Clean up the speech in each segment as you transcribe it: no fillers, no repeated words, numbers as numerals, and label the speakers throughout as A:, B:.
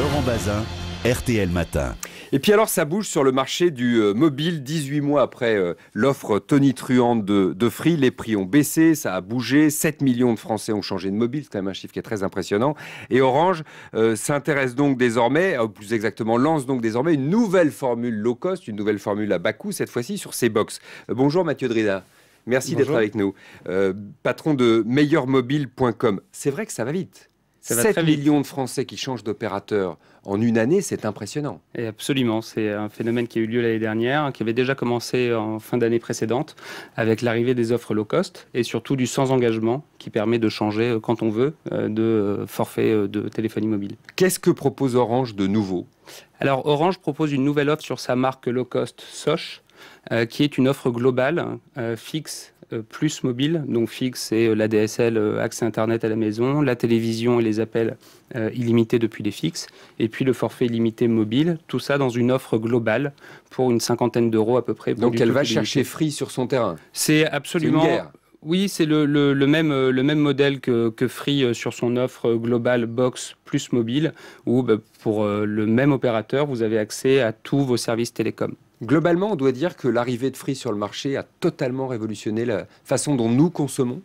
A: Laurent Bazin, RTL Matin.
B: Et puis alors ça bouge sur le marché du mobile, 18 mois après l'offre tonitruante de Free, les prix ont baissé, ça a bougé, 7 millions de Français ont changé de mobile, c'est quand même un chiffre qui est très impressionnant. Et Orange s'intéresse donc désormais, ou plus exactement lance donc désormais une nouvelle formule low cost, une nouvelle formule à bas coût, cette fois-ci sur ses box. Bonjour Mathieu Drida. Merci d'être avec nous. Patron de meilleurmobile.com. C'est vrai que ça va vite. 7 millions de Français qui changent d'opérateur en une année, c'est impressionnant.
C: Et absolument, c'est un phénomène qui a eu lieu l'année dernière, qui avait déjà commencé en fin d'année précédente, avec l'arrivée des offres low cost et surtout du sans engagement qui permet de changer quand on veut de forfait de téléphonie mobile.
B: Qu'est-ce que propose Orange de nouveau?
C: Alors Orange propose une nouvelle offre sur sa marque low cost Sosh, qui est une offre globale, fixe plus mobile. Donc fixe, c'est l'ADSL, accès Internet à la maison, la télévision et les appels illimités depuis les fixes, et puis le forfait illimité mobile, tout ça dans une offre globale pour une cinquantaine d'euros à peu près.
B: Donc elle va chercher Free sur son terrain.
C: C'est absolument... Oui, c'est le même modèle que Free sur son offre globale box plus mobile, où pour le même opérateur, vous avez accès à tous vos services télécoms.
B: Globalement, on doit dire que l'arrivée de Free sur le marché a totalement révolutionné la façon dont nous consommons.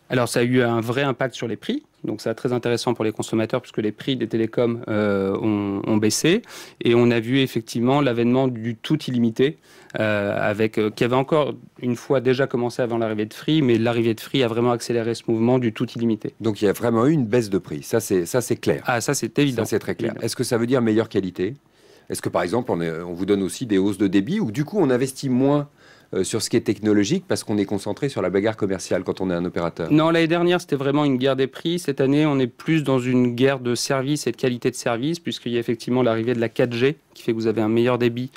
C: Alors ça a eu un vrai impact sur les prix, donc c'est très intéressant pour les consommateurs puisque les prix des télécoms ont baissé, et on a vu effectivement l'avènement du tout illimité, qui avait encore une fois déjà commencé avant l'arrivée de Free, mais l'arrivée de Free a vraiment accéléré ce mouvement du tout illimité.
B: Donc il y a vraiment eu une baisse de prix, ça c'est clair.
C: Ah, ça c'est évident.
B: Ça c'est très clair. Est-ce que ça veut dire meilleure qualité ? Est-ce que par exemple on vous donne aussi des hausses de débit, ou du coup on investit moins sur ce qui est technologique parce qu'on est concentré sur la bagarre commerciale quand on est un opérateur?
C: Non, l'année dernière c'était vraiment une guerre des prix. Cette année on est plus dans une guerre de service et de qualité de service, puisqu'il y a effectivement l'arrivée de la 4G qui fait que vous avez un meilleur débit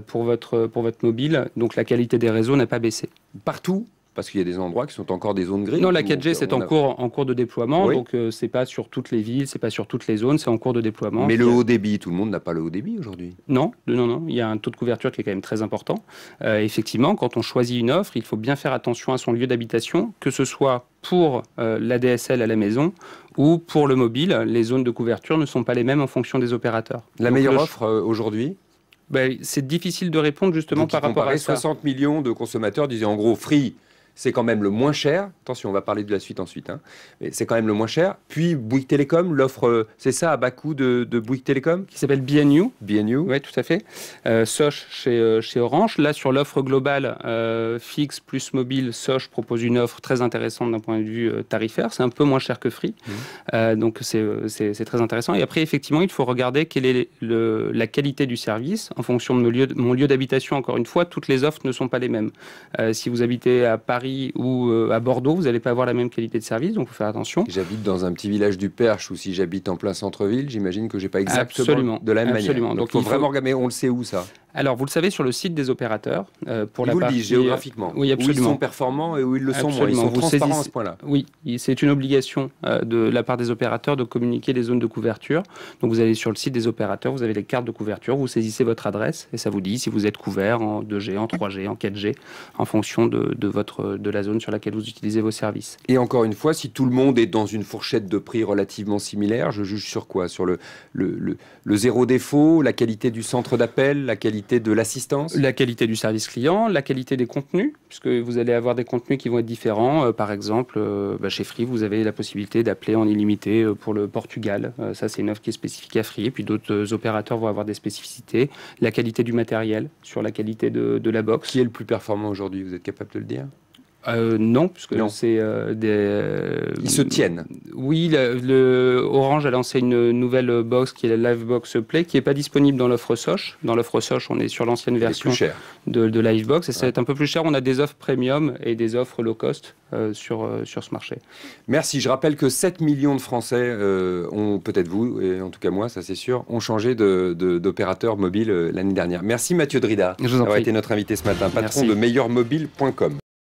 C: pour votre mobile. Donc la qualité des réseaux n'a pas baissé.
B: Partout? Parce qu'il y a des endroits qui sont encore des zones grises.
C: Non, la 4G, c'est en cours de déploiement. Oui. Donc, c'est pas sur toutes les villes, c'est pas sur toutes les zones, c'est en cours de déploiement.
B: Mais le haut débit, tout le monde n'a pas le haut débit aujourd'hui.
C: Non. Il y a un taux de couverture qui est quand même très important. Effectivement, quand on choisit une offre, il faut bien faire attention à son lieu d'habitation, que ce soit pour l'ADSL à la maison ou pour le mobile. Les zones de couverture ne sont pas les mêmes en fonction des opérateurs.
B: La meilleure offre aujourd'hui?
C: C'est difficile de répondre justement par rapport à ça.
B: 60 millions de consommateurs disaient en gros Free, c'est quand même le moins cher. Attention, on va parler de la suite ensuite. Mais c'est quand même le moins cher. Puis Bouygues Télécom, l'offre, c'est ça, à bas coût de Bouygues Télécom,
C: qui s'appelle BNU.
B: BNU.
C: Oui, tout à fait. Sosh chez Orange. Là, sur l'offre globale fixe plus mobile, Sosh propose une offre très intéressante d'un point de vue tarifaire. C'est un peu moins cher que Free. Donc, c'est très intéressant. Et après, effectivement, il faut regarder quelle est la qualité du service en fonction de mon lieu d'habitation. Encore une fois, toutes les offres ne sont pas les mêmes. Si vous habitez à Paris ou à Bordeaux, vous n'allez pas avoir la même qualité de service, donc il faut faire attention.
B: Si j'habite dans un petit village du Perche ou si j'habite en plein centre-ville, j'imagine que je n'ai pas exactement de la même manière. Donc il faut vraiment regarder, on le sait où ça?
C: Alors, vous le savez, sur le site des opérateurs, pour la
B: partie...
C: Vous le
B: disent géographiquement,
C: oui, absolument.
B: Où ils sont performants et où ils le sont moins. Ils sont transparents à ce point-là.
C: Oui, c'est une obligation de la part des opérateurs de communiquer les zones de couverture. Donc, vous allez sur le site des opérateurs, vous avez les cartes de couverture, vous saisissez votre adresse et ça vous dit si vous êtes couvert en 2G, en 3G, en 4G, en fonction de la zone sur laquelle vous utilisez vos services.
B: Et encore une fois, si tout le monde est dans une fourchette de prix relativement similaire, je juge sur quoi? Sur le zéro défaut, la qualité du centre d'appel, la qualité de l'assistance?
C: La qualité du service client, la qualité des contenus, puisque vous allez avoir des contenus qui vont être différents. Par exemple, chez Free, vous avez la possibilité d'appeler en illimité pour le Portugal. Ça, c'est une offre qui est spécifique à Free. Et puis d'autres opérateurs vont avoir des spécificités. La qualité du matériel, sur la qualité de la box.
B: Qui est le plus performant aujourd'hui? Vous êtes capable de le dire?
C: Non, puisque c'est
B: Ils se tiennent.
C: Oui, Orange a lancé une nouvelle box qui est la Livebox Play, qui n'est pas disponible dans l'offre Sosh. Dans l'offre Sosh, on est sur l'ancienne version de Livebox, et ça va être un peu plus cher. On a des offres premium et des offres low cost sur ce marché.
B: Merci. Je rappelle que 7 millions de Français ont, peut-être vous, et en tout cas moi, ça c'est sûr, ont changé d'opérateur mobile l'année dernière. Merci Mathieu Drida d'avoir été notre invité ce matin, patron de meilleurmobile.com.